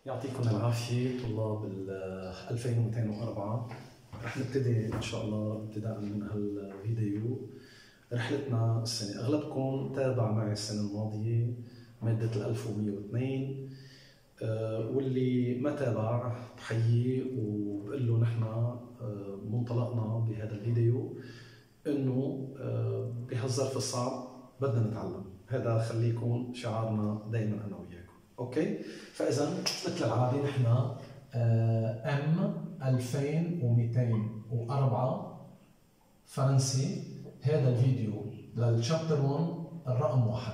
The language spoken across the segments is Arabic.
يعطيكم العافية طلاب ال 2204. رح نبتدي إن شاء الله ابتداء من هالفيديو رحلتنا السنة. أغلبكم تابع معي السنة الماضية مادة ال 1102، واللي ما تابع بحييه وبقول له نحن منطلقنا بهذا الفيديو إنه بهالظرف الصعب بدنا نتعلم. هذا خليكم شعارنا دائما أنا وياكم. اوكي، فاذا مثل العاده نحن ام 2204 فرنسي. هذا الفيديو للشابتر 1 الرقم 1.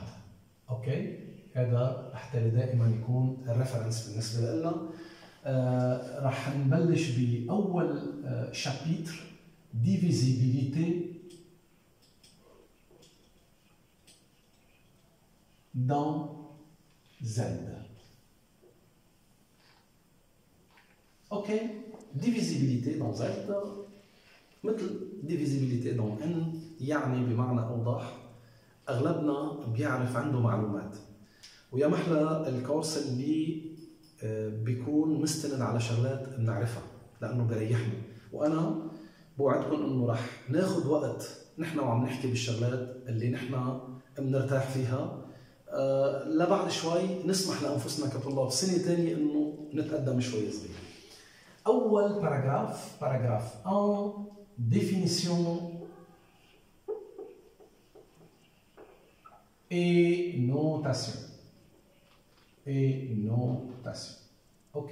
اوكي، هذا حتى دائما يكون الريفرنس بالنسبه لنا. راح نبلش باول شابيتر، ديفيزيبيليتي dans Z. Ok, divisibilité dans Z مثل divisibilité dans N، يعني بمعنى أوضح أغلبنا بيعرف عنده معلومات، ويا محلى الكورس اللي بيكون مستند على شغلات بنعرفها لأنه بيريحنا. وأنا بوعدكم إنه رح ناخذ وقت نحن وعم نحكي بالشغلات اللي نحن بنرتاح فيها، لبعد شوي نسمح لأنفسنا كطلاب سنة ثانية إنه نتقدم شوي صغير. أول باراجراف 1، définition et notation. OK.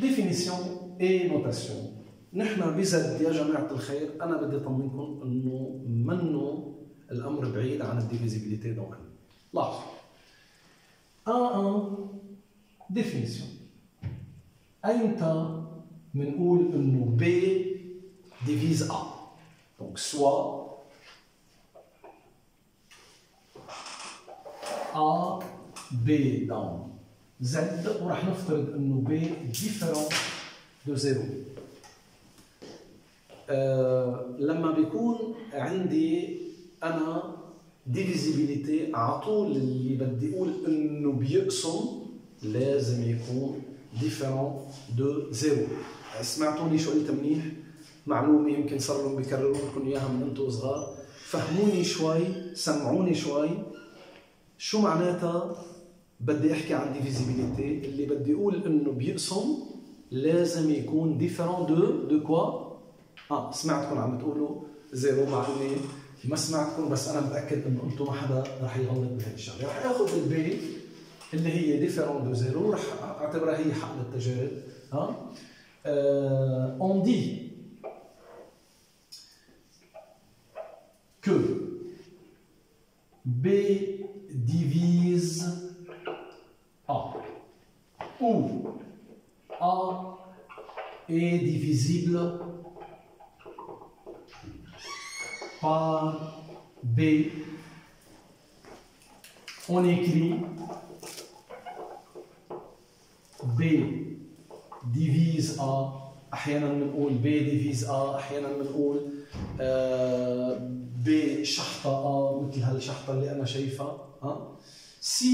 définition et notation. نحن بزد يا جماعة الخير، أنا بدي أطمنكم إنه منه الأمر بعيد عن الديفيزيبيليتي دون N. لاحظوا 1 définition. أيمتى بنقول إنه B divise A؟ donc soit A B dans Z، وراح نفترض إنه B différent de 0. لما بيكون عندي أنا ديفيزيبيليتي على طول اللي بدي أقول إنه بيقسم لازم يكون ديفيرون دو 0. سمعتوني شو قلت منيح؟ معلومة يمكن صار لهم بيكرروا لكم إياها من أنتم صغار، فهموني شوي، سمعوني شوي. شو معناتها بدي أحكي عن ديفيزيبيليتي؟ اللي بدي أقول إنه بيقسم لازم يكون ديفيرون دو كوا؟ سمعتكم عم تقولوا 0، مع إني ما سمعتكم، بس أنا متأكد إنه أنتم ما حدا رح يغلط بهذه الشغلة. رح آخذ البي اللي هي ديفيرون دو 0 ورح أعتبرها هي حق للتجارب. On dit que B divise A, ou A est divisible par B. On écrit B divise A. أحيانا بنقول B divise A، أحيانا بنقول B شحطة A مثل هالشحطة اللي أنا شايفها. Si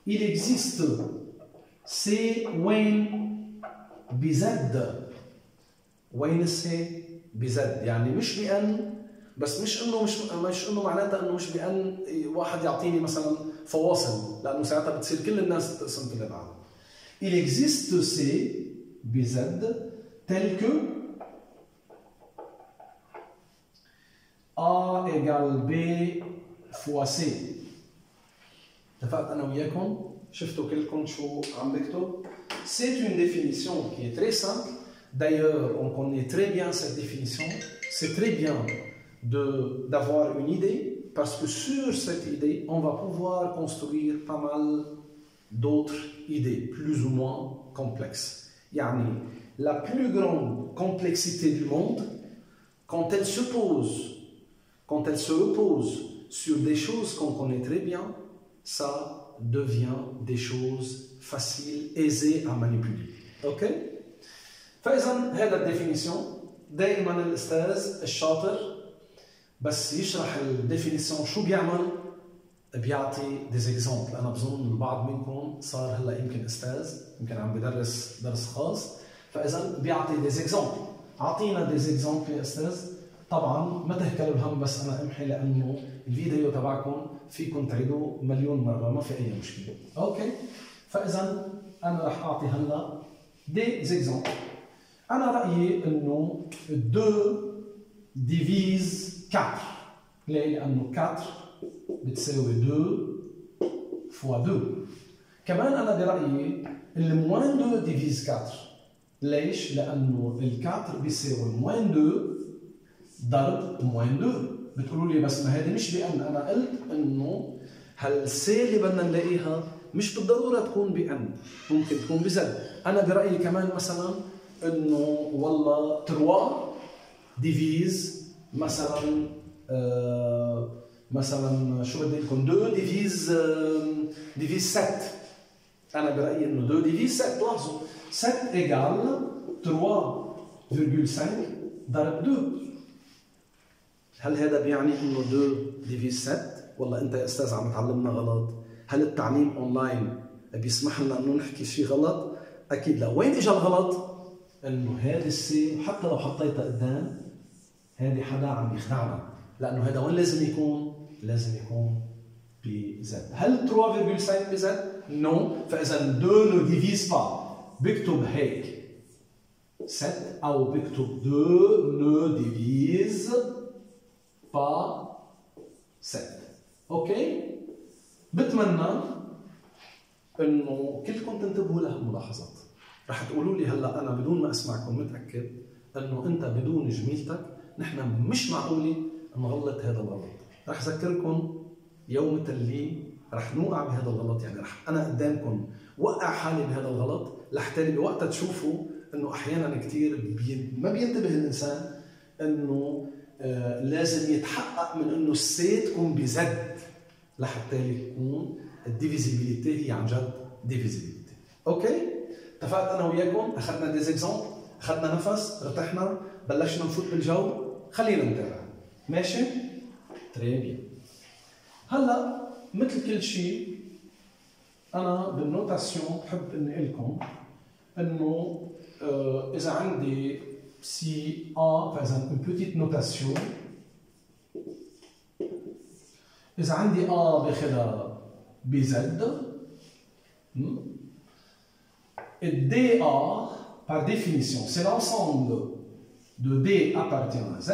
il existe C وين بزد، وين السي بزد يعني مش بأن، بس مش انه معناتها انه مش بأن واحد يعطيني مثلا فواصل، لانه ساعتها بتصير كل الناس تقسم كل بعض. Il existe C بZ tel que A égale B fois C. اتفقت انا وياكم؟ شفتوا كلكم شو عم بكتب؟ C'est une définition qui est très simple. D'ailleurs, on connaît très bien cette définition. C'est très bien d'avoir une idée, parce que sur cette idée, on va pouvoir construire pas mal d'autres idées, plus ou moins complexes. Yani, la plus grande complexité du monde, quand elle se repose sur des choses qu'on connaît très bien, ça devient des choses faciles, aisées à manipuler. Ok? فإذا هذا الديفينيسيون دائما الأستاذ الشاطر بس يشرح الديفينيسيون شو بيعمل بيعطي ديزيكزامبل. انا بظن البعض منكم صار هلا يمكن استاذ، يمكن عم بدرس درس خاص، فاذا بيعطي ديزيكزامبل. اعطينا ديزيكزامبل يا استاذ. طبعا ما تهكلوا الهم، بس انا امحي لانه الفيديو تبعكم فيكم تعيدوه مليون مره، ما في اي مشكله. اوكي، فاذا انا رح اعطي هلا ديزيكزامبل. انا رايي انه 2 ديفيز 4. ليه؟ لانه 4 بتساوي 2 فوا 2. كمان انا برايي الموان 2 ديفيز 4. ليش؟ لانه ال 4 بيساوي موان 2 ضرب موان 2. بتقولوا لي بس ما هذه مش بان. انا قلت انه هالسي اللي بدنا نلاقيها مش بالضروره تكون بان، ممكن تكون بزد. انا برايي كمان مثلا انه والله 3 ديفيز مثلا مثلا شو بدي لكم 2 ديفيز 7. انا برايي انه 2 ديفيز 7. لاحظوا 7 ايجال 3.5 ضرب 2. هل هذا بيعني انه 2 ديفيز 7 ولا انت يا استاذ عم تعلمنا غلط؟ هل التعليم اونلاين بيسمح لنا انه نحكي شيء غلط؟ اكيد لا. وين اجى الغلط؟ انه هذه السي حتى لو حطيتها قدام هذه حدا عم يخدعنا، لانه هذا وين لازم يكون؟ لازم يكون بزد. هل 3.5 بزد؟ نو. فاذا 2 نو ديفيز با، بكتب هيك 7 او بكتب 2 نو ديفيز با 7. اوكي؟ بتمنى انه كلكم تنتبهوا لهالملاحظات. رح تقولوا لي هلا انا بدون ما اسمعكم متاكد انه انت بدون جميلتك نحن مش معقوله نغلط هذا الغلط. رح اذكركم يوم التلي رح نوقع بهذا الغلط، يعني رح انا قدامكم وقع حالي بهذا الغلط، لحتى بوقتها تشوفوا انه احيانا كثير ما بينتبه الانسان انه لازم يتحقق من انه السي تكون بزد لحتى يكون الديفيزيبيليتي هي عن جد ديفيزيبيليتي. اوكي؟ اتفقت انا وياكم، اخذنا ديزيكزامبل، اخذنا نفس، ارتحنا، بلشنا نفوت بالجو، خلينا نتابع. ماشي؟ تري بيان. هلا مثل كل شيء انا بالنوتاسيون بحب اني اقول لكم انه اذا عندي سي ا فاذا اون بوتيت نوتاسيون، اذا عندي ا باخذها بزد، DA, par définition, c'est l'ensemble de D appartient à Z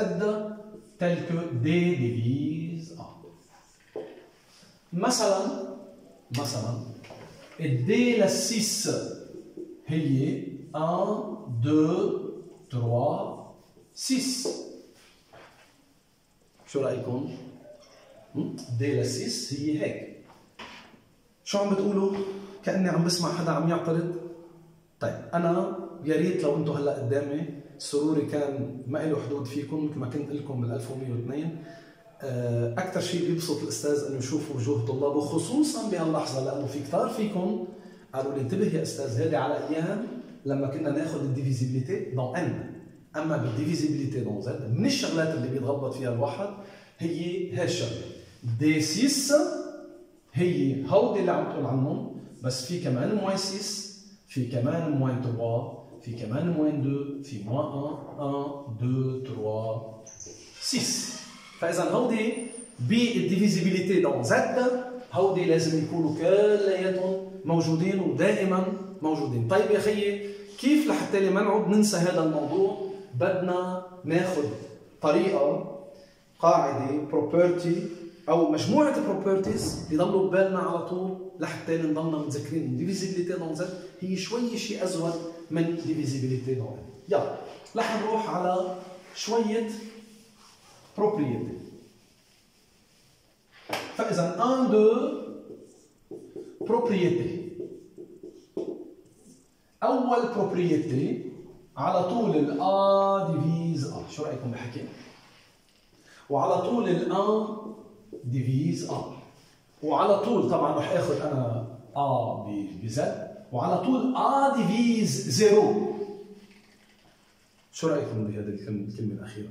tel que D divise A. مثلا D la 6 هي 1 2 3 6. شو رأيكم؟ D la 6 هي هيك. شو عم بتقولوا؟ كأني عم بسمع حدا عم يعترض. طيب انا يا ريت لو انتم هلا قدامي سروري كان ما له حدود فيكم مثل ما كنت لكم بال 1102. اكثر شيء بيبسط الاستاذ انه يشوف وجوه طلابه خصوصا بهاللحظه، لانه في كثار فيكم قالوا لي انتبه يا استاذ هذه على ايام لما كنا ناخذ الديفيزيبيليتي دون ان، اما بالديفيزيبيليتي دون زد من الشغلات اللي بيتغلط فيها الواحد هي هالشغله. دي 6 هي هودي اللي عم تقول عنهم، بس في كمان موان 6، في كمان موان 3، في كمان موان 2، في موان 1 2 3 6. فاذا هودي بالديفيزيبيليتي دون زد هودي لازم يكونوا كلياتهم موجودين ودائما موجودين. طيب يا خيي كيف لحتى ما نعود ننسى هذا الموضوع؟ بدنا ناخذ طريقه، قاعده، بروبرتي او مجموعه بروبرتيز بيضلوا ببالنا على طول لحتى نضلنا متذكرين. ديفيزيبيليتي دون زد هي شوي شيء ازود من ديفيزيبيليتي دون ان. يلا رح نروح على شويه بروبريتي. فاذا 1 2 بروبريتي. اول بروبريتي على طول ال A ديفيز A. شو رايكم بحكي؟ وعلى طول ال A ديفيز A. وعلى طول طبعا رح اخذ انا A بزد، وعلى طول A ديفيز 0. شو رايكم بهذه الكلمه الاخيره؟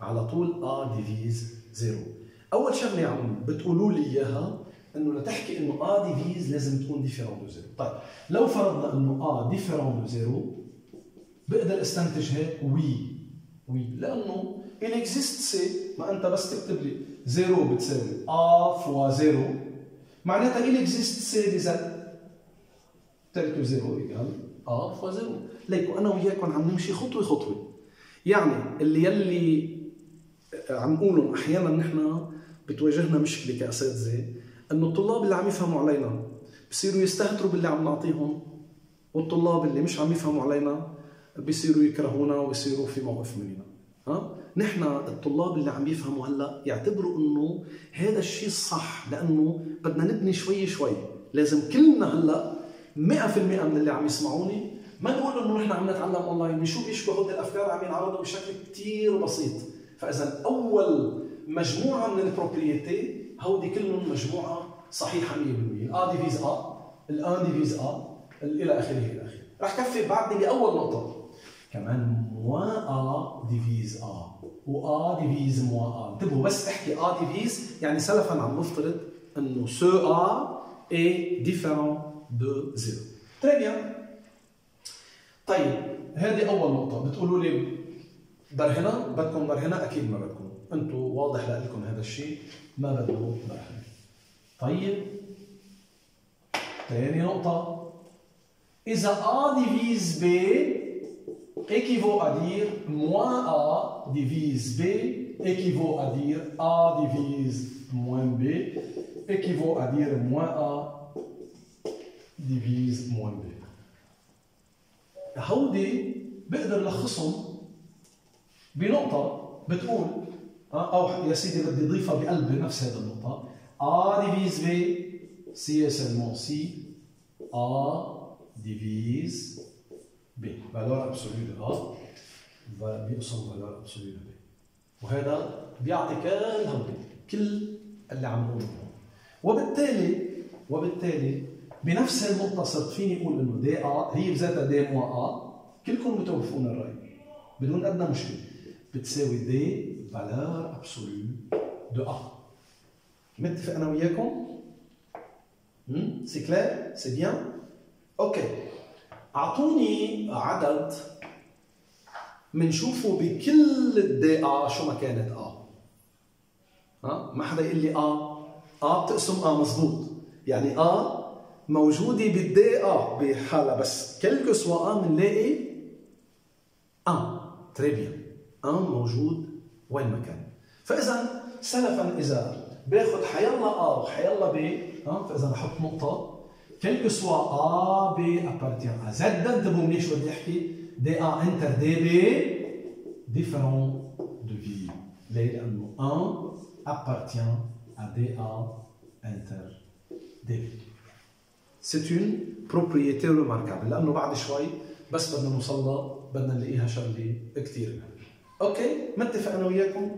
على طول A ديفيز 0. اول شغله عم بتقولوا لي اياها انه لتحكي انه A ديفيز لازم تكون ديفيرون دو زيرو. طيب لو فرضنا انه A ديفيرون دو زيرو بقدر استنتج هيك وي لانه il existe C. ما انت بس تكتب لي 0 بتساوي A فوا 0 معناتها il existe C de Z tel que 0 égale A فوا 0. ليكو انا وياكم عم نمشي خطوه خطوه. يعني يلي عم نقولهم احيانا نحن بتواجهنا مشكله كاساتذه انه الطلاب اللي عم يفهموا علينا بصيروا يستهتروا باللي عم نعطيهم، والطلاب اللي مش عم يفهموا علينا بصيروا يكرهونا ويصيروا في موقف مننا. نحن الطلاب اللي عم يفهموا هلا يعتبروا انه هذا الشيء الصح، لانه بدنا نبني شوي شوي. لازم كلنا هلا 100% من اللي عم يسمعوني ما نقول انه نحن عم نتعلم اونلاين، نشوف يشبه هودي الافكار عم ينعرضوا بشكل كثير بسيط. فاذا اول مجموعه من البروبريتي هودي كلهم مجموعه صحيحه 100%. A ديفيز A، الان ديفيز A الى اخره الى اخره. رح كفي بعدني باول نقطه كمان موان A ديفيز A و A ديفيز موان A. انتبهوا بس احكي A ديفيز يعني سلفا عم نفترض انه ce A est différent de 0. très bien. طيب هذه اول نقطه. بتقولوا لي برهنه، بدكم برهنه؟ اكيد ما بدكم، انتم واضح لكم هذا الشيء ما بدكم برهنه. طيب ثاني نقطه، اذا A divise B équivaut à dire moins A divise B équivaut à dire A divise moins B équivaut à dire moins A divise moins B. هودي بقدر لخصهم بنقطة بتقول أو يا سيدي بدي أضيفها بقلب نفس هذه النقطة. A divise B si et seulement si A divise B. valeur absolue de A بيقسم valeur absolue de B. وهذا بيعطي كل اللي عم نقوله. وبالتالي بنفس النقطة صرت فيني أقول إنه دي A هي بذاتها دي موان A. كلكم بتوافقون الرأي بدون أدنى مشكلة بتساوي دي valeur absolue de A. متفق أنا وياكم؟ سي كلير؟ سي بيان؟ أوكي. أعطوني عدد منشوفه بكل الدي A شو ما كانت A. ما حدا يقول لي A بتقسم A مضبوط. يعني A موجودة بالدي A بحالة بس كلكو سوا A منلاقي تري بيان موجود وين ما كان. فإذا سلفا إذا باخذ حيلا A وحيلا B فإذا بحط نقطة كلكو سوا A B appartient à Z. انتبهوا منيح شو بدي أحكي. دي A انتر دي B différent de V. ليه؟ لأنه 1 appartient à دي A inter دي B. C'est une propriété remarquable لأنه بعد شوي بس بدنا نوصلها بدنا نلاقيها شغلة كثير مهمة. أوكي؟ متفق أنا وياكم؟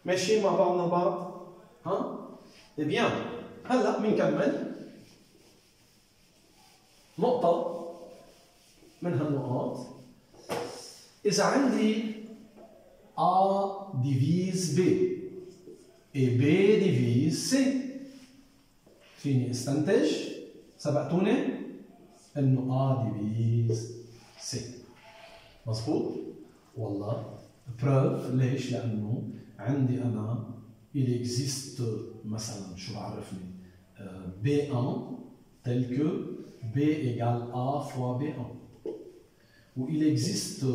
ماشيين مع بعضنا البعض؟ بيان. هلا بنكمل نقطة من هالنقاط. إذا عندي A divise B et B divise C فيني استنتج سبقتوني انه A ديفيز C. مظبوط؟ والله بروف. ليش؟ لانه عندي انا il existe مثلا شو بعرفني B1 tel que B égale A fois B1 و il existe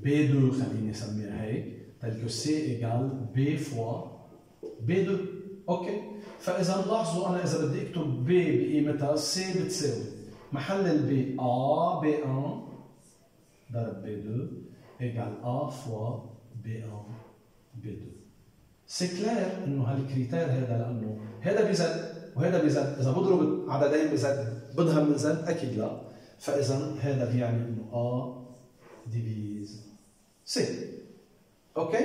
B2 خليني اسميها هيك tel que C égale B fois B2. اوكي. فاذا لاحظوا انا اذا بدي اكتب B بقيمتها C بتساوي محل الB A B1 ضرب B2 égale A fois B1 B2. سي كلير انه هالكريتير هذا لانه هذا بزد وهذا بزد، اذا بضرب عددين بزد بظهر من زد؟ اكيد لا. فاذا هذا بيعني انه A ديفيز C. اوكي؟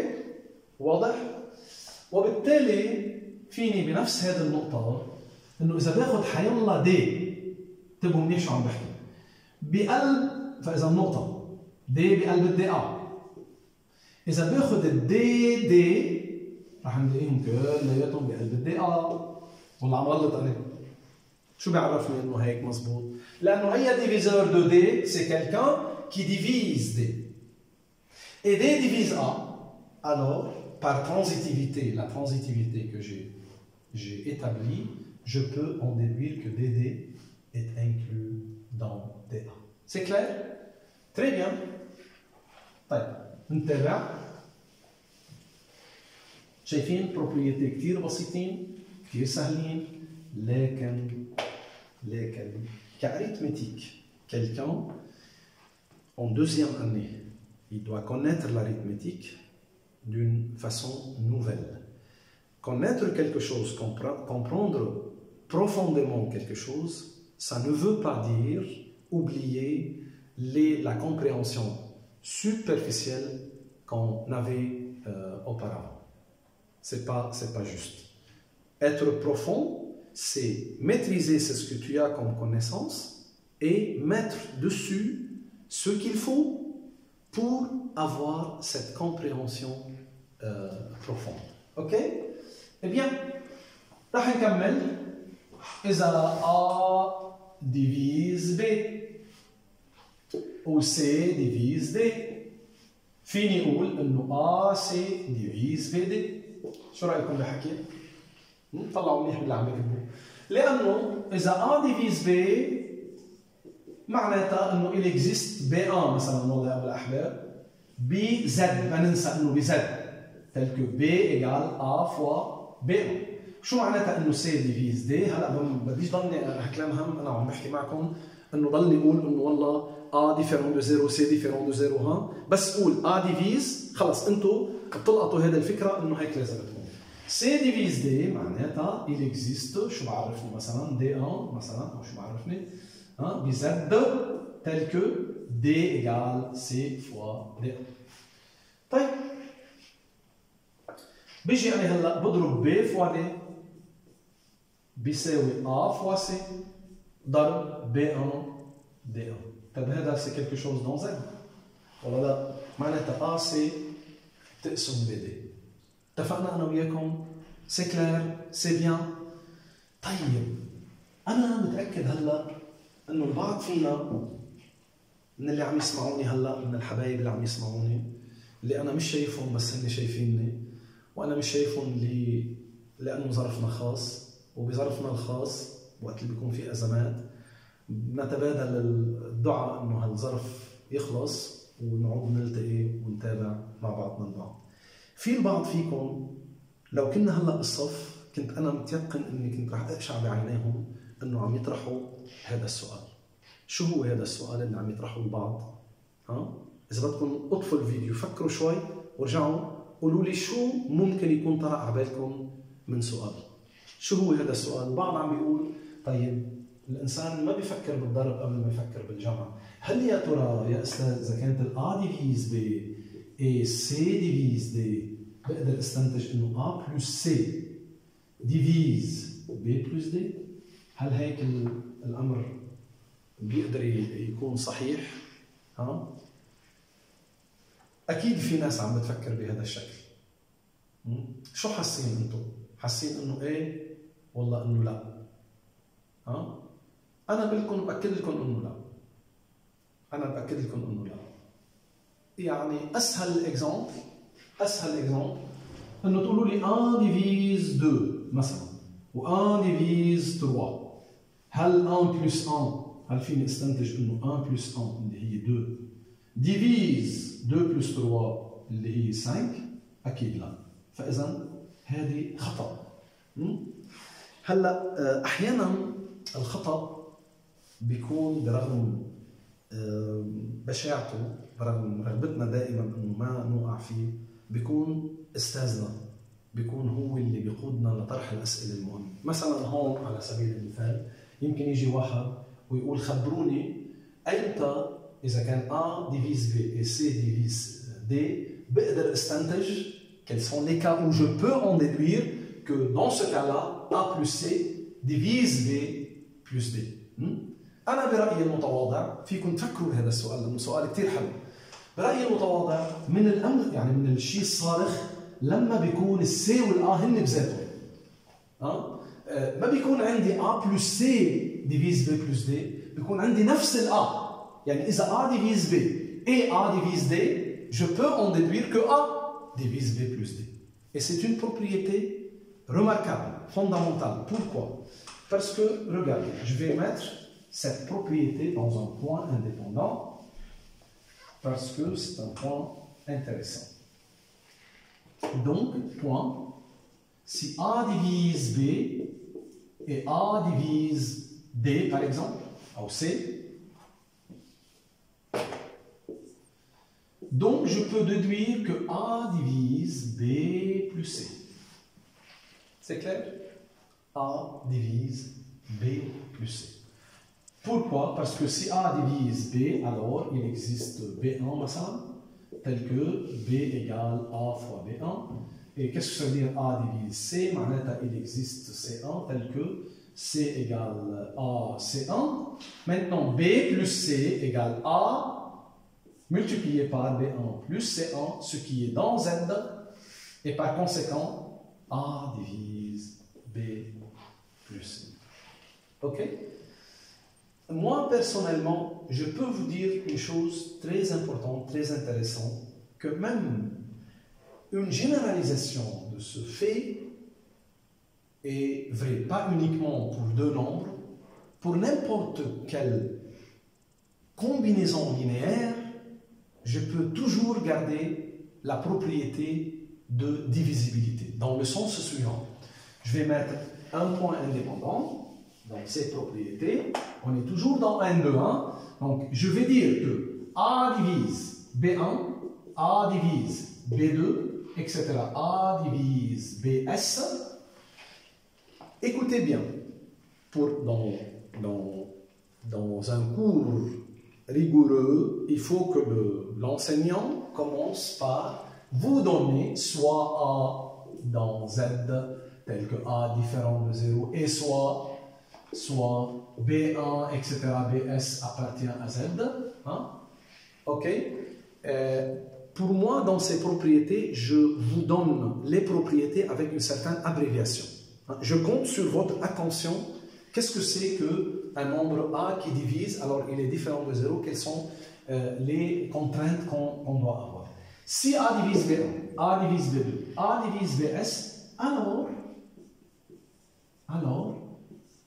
واضح؟ وبالتالي فيني بنفس هذه النقطة انه اذا باخذ حيلا دي، انتبهوا منيح شو عم بحكي، بقلب، فاذا النقطة دي بقلب الدي A، اذا باخذ الدي دي رح نلاقيهم كلياتهم بقلب الدي A. ولا عم غلط انا؟ شو بيعرفني انه هيك مزبوط؟ لانه اي ديفيزور دو دي سي كيلكان كي ديفيز دي. Et D divise A. Alors, par transitivité, la transitivité que j'ai établie, je peux en déduire que DD est inclus dans DA. C'est clair? Très bien. طيب نتابع. شايفين propriétés كتير بسيطين كتير سهلين لكن كارithmétique quelqu'un en deuxième année il doit connaître l'arithmétique d'une façon nouvelle. Connaître quelque chose, comprendre profondément quelque chose, ça ne veut pas dire oublier la compréhension superficielle qu'on avait auparavant. C'est pas juste. Être profond, c'est maîtriser ce que tu as comme connaissance et mettre dessus ce qu'il faut pour avoir cette compréhension profonde. Ok? Eh bien, راح نكمل. إذا A divise B ou C divise D فيني أقول إنه AC divise BD. شو رأيكم بحكي؟ طلعوا منيح باللي عم يكتبوا. لأنه إذا A divise B معناتها انه il existe B1 مثلا والله يا ابو الاحباب BZ ما ننسى انه BZ tel que B égale A fois B1. شو معناتها انه C divise D؟ هلا بديش ضلني هالكلام هم انا عم بحكي معكم انه ضلني اقول انه والله A différent de 0 C différent de 0 ها بس قول A divise خلص انتم بتلقطوا هذه الفكره انه هيك لازم تكون. C divise D معناتها il existe شو بعرفني مثلا D1 مثلا او شو بعرفني بZ tel que D égale C fois D1. طيب بيجي أنا هلا بضرب B fois D بيساوي A fois C ضرب B1 D1. طيب هذا c'est quelque chose dans Z ولا لا؟ معناتها AC تقسم BD. اتفقنا أنا وياكم؟ c'est clair c'est bien. طيب أنا متأكد هلا انه البعض فينا من اللي عم يسمعوني هلا من الحبايب اللي عم يسمعوني اللي انا مش شايفهم بس هن شايفيني وانا مش شايفهم لانه ظرفنا خاص وبظرفنا الخاص وقت اللي بيكون في ازمات نتبادل الدعاء انه هالظرف يخلص ونعود نلتقي ونتابع مع بعضنا البعض. في البعض فيكم لو كنا هلا بالصف كنت انا متيقن اني كنت رح اقشع بعينيهم انه عم يطرحوا هذا السؤال. شو هو هذا السؤال اللي عم يطرحوا البعض؟ اذا بدكم اطفوا الفيديو فكروا شوي ورجعوا قولوا لي شو ممكن يكون طرأ على بالكم من سؤال. شو هو هذا السؤال؟ البعض عم بيقول طيب الانسان ما بيفكر بالضرب قبل ما يفكر بالجمع. هل يا ترى يا استاذ اذا كانت الA divise B et C divise D بقدر استنتج انه A plus C divise B plus D؟ هل هيك الامر بيقدر يكون صحيح؟ اكيد في ناس عم بتفكر بهذا الشكل. شو حاسين انتم؟ حاسين انه ايه والله انه لا؟ انا بقول باكد لكم انه لا. انا باكد لكم انه لا. يعني اسهل اكزامبل انه تقولوا لي 1 divise 2 مثلا و 1 divise 3. هل 1 plus 1 هل فيني استنتج انه 1 plus 1 اللي هي 2 divise 2 plus 3 اللي هي 5؟ اكيد لا. فاذا هذه خطا. هلا احيانا الخطا بيكون برغم بشاعته برغم رغبتنا دائما انه ما نوقع فيه بيكون استاذنا بيكون هو اللي بيقودنا لطرح الاسئله المهمه. مثلا هون على سبيل المثال يمكن يجي واحد ويقول خبروني ايمتى اذا كان A divise B et C divise D بقدر استنتج quels sont les cas où je peux en déduire que dans ce cas-là A plus C divise B plus D. انا برايي المتواضع فيكم تفكروا بهذا السؤال لانه سؤال كثير حلو. برايي المتواضع من الامر يعني من الشيء الصارخ لما بيكون السي والآ هن بذاتهم ما بيكون عندي A plus C divise B plus D بيكون عندي نفس ال A يعني إذا A divise B et A divise D je peux en déduire que A divise B plus D et c'est une propriété remarquable, fondamentale. Pourquoi? Parce que, regardez, je vais mettre cette propriété dans un point indépendant parce que c'est un point intéressant. Donc, point, si A divise B et A divise D, par exemple, ou C, donc je peux déduire que A divise B plus C. C'est clair? A divise B plus C. Pourquoi? Parce que si A divise B, alors il existe B1, tel que B égale A fois B1. Et qu'est-ce que ça veut dire A divise C? Il existe C1 tel que C égale A C1. Maintenant, B plus C égale A multiplié par B1 plus C1, ce qui est dans Z. Et par conséquent, A divise B plus C. Ok? Moi, personnellement, je peux vous dire une chose très importante, très intéressante, que même une généralisation de ce fait est vraie, pas uniquement pour deux nombres, pour n'importe quelle combinaison linéaire, je peux toujours garder la propriété de divisibilité, dans le sens suivant. Je vais mettre un point indépendant, donc cette propriété, on est toujours dans N de 1, donc je vais dire que A divise B1, A divise B2, etc. A divise BS. Écoutez bien, dans un cours rigoureux, il faut que l'enseignant commence par vous donner soit A dans Z, tel que A différent de 0, et soit B1, etc., BS appartient à Z. Hein? Ok? Pour moi, dans ces propriétés, je vous donne les propriétés avec une certaine abréviation. Je compte sur votre attention. Qu'est-ce que c'est qu'un nombre A qui divise? Alors, il est différent de 0. Quelles sont les contraintes qu'on doit avoir? Si A divise B1, A divise B2, A divise BS, alors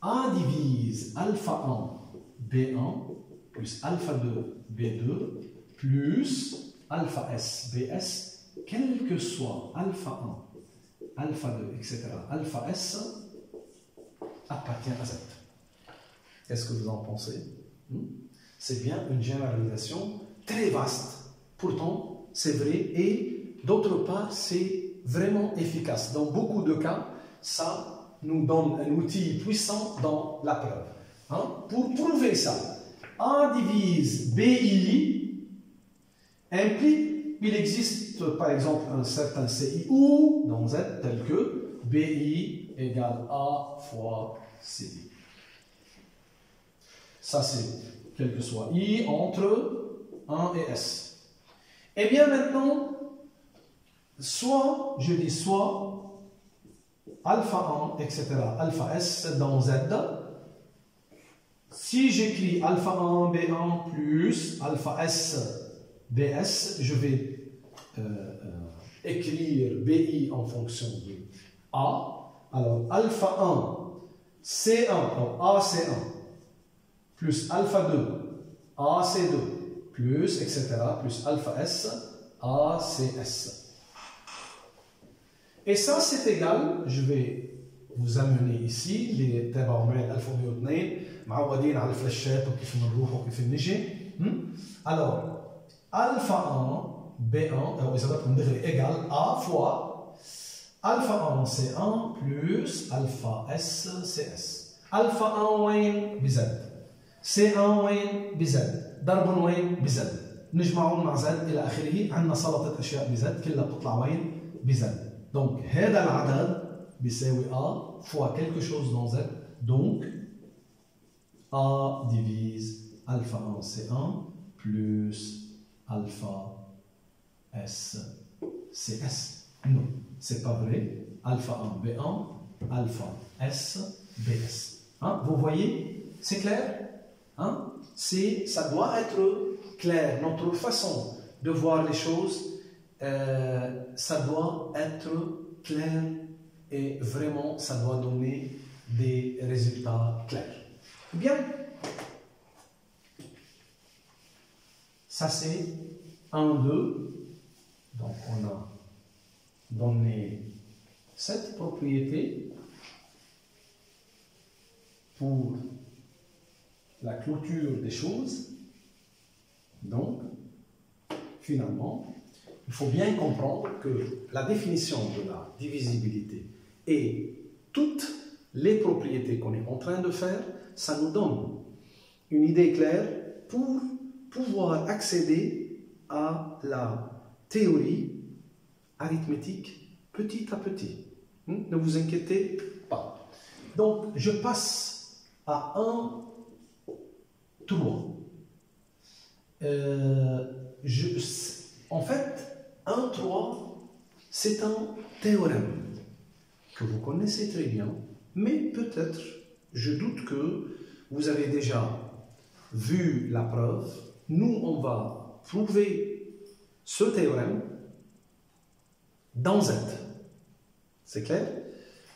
A divise alpha 1 B1 plus alpha 2 B2 plus alpha S BS, quel que soit alpha 1, alpha 2, etc., alpha S, appartient à Z. Qu'est-ce que vous en pensez? C'est bien une généralisation très vaste. Pourtant, c'est vrai et d'autre part, c'est vraiment efficace. Dans beaucoup de cas, ça nous donne un outil puissant dans la preuve. Hein? Pour prouver ça, A divise BI implique qu'il existe par exemple un certain CI ou dans Z tel que BI égale A fois CI. Ça c'est quel que soit I entre 1 et S. Et bien maintenant, soit alpha 1, etc., alpha S dans Z. Si j'écris alpha 1 B1 plus alpha S BS, je vais écrire BI en fonction de A. Alors alpha 1 C1, donc AC1 plus alpha 2 AC2 plus, etc., plus alpha S ACS. Et ça, c'est égal, je vais vous amener ici, les تابعوا alpha 102 معودين على الفلاشات وكيف بنروح وكيف بنجي. Alors, alpha 1 B1, ou إذا بدكم دغري égal A fois alpha 1 C1 plus alpha S CS. alpha 1 وين بZ؟ C1 وين بZ؟ ضرب وين بZ؟ نجمعهم مع Z إلى آخره، عندنا سلطة أشياء بZ كلها بتطلع وين؟ بZ. Donc, هذا العدد بيساوي A fois quelque chose dans Z. Donc, A divise alpha 1 C1 plus alpha S CS. Non, c'est pas vrai. Alpha 1 B1 alpha S BS. Hein? Vous voyez? C'est clair? Hein? Ça doit être clair. Notre façon de voir les choses, ça doit être clair et vraiment, ça doit donner des résultats clairs. Bien. Ça, c'est 1, 2. Donc, on a donné cette propriété pour la clôture des choses. Donc, finalement, il faut bien comprendre que la définition de la divisibilité et toutes les propriétés qu'on est en train de faire, ça nous donne une idée claire pour pouvoir accéder à la théorie arithmétique petit à petit. Ne vous inquiétez pas. Donc, je passe à 1, 3. En fait, 1, 3, c'est un théorème que vous connaissez très bien, mais peut-être, je doute que vous avez déjà vu la preuve. Nous, on va prouver ce théorème dans Z. C'est clair?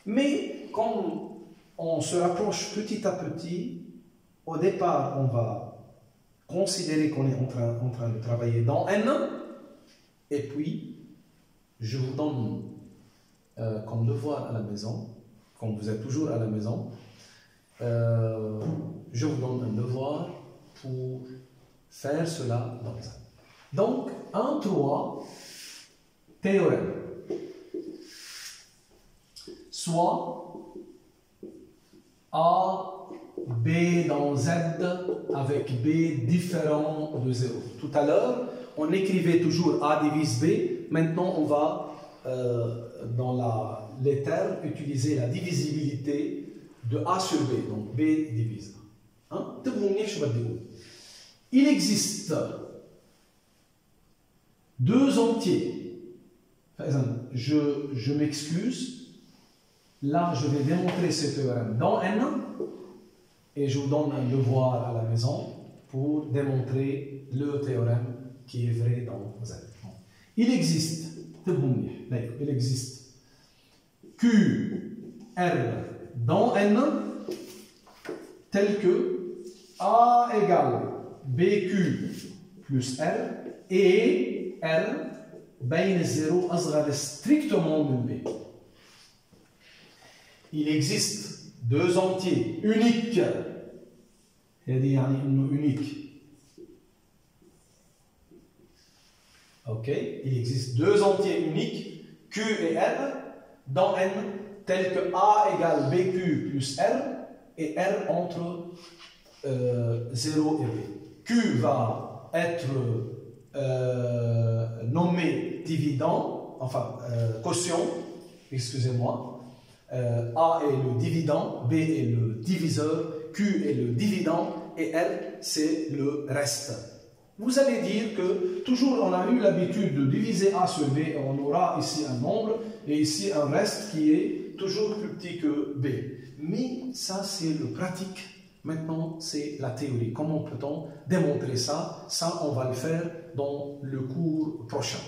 Mais quand on se rapproche petit à petit, au départ, on va considérer qu'on est en train de travailler dans N, et puis je vous donne comme devoir à la maison, quand vous êtes toujours à la maison, je vous donne un devoir pour faire cela dans Z. Donc, 1, 3, théorème. Soit A, B dans Z avec B différent de 0. Tout à l'heure, on écrivait toujours A divise B. Maintenant, on va, dans les termes, utiliser la divisibilité de A sur B. Donc, B divise A. Hein? Il existe 2 entiers. Je m'excuse. Là, je vais démontrer ce théorème dans N et je vous donne un devoir à la maison pour démontrer le théorème qui est vrai dans Z. Il existe Q, R dans N tel que A égale BQ plus R et R بين 0 أصغر strictement من B. Il existe 2 entiers uniques. Unique. Ok, il existe 2 entiers uniques, Q et R, dans N, tels que A égale BQ plus R, et R entre 0 et B. Q va être nommé dividende, enfin quotient, excusez-moi. A est le dividende, B est le diviseur, Q est le dividende et R c'est le reste. Vous allez dire que toujours on a eu l'habitude de diviser A sur B et on aura ici un nombre et ici un reste qui est toujours plus petit que B. Mais ça c'est le pratique, maintenant c'est la théorie. Comment peut-on démontrer ça? Ça on va le faire dans le cours prochain.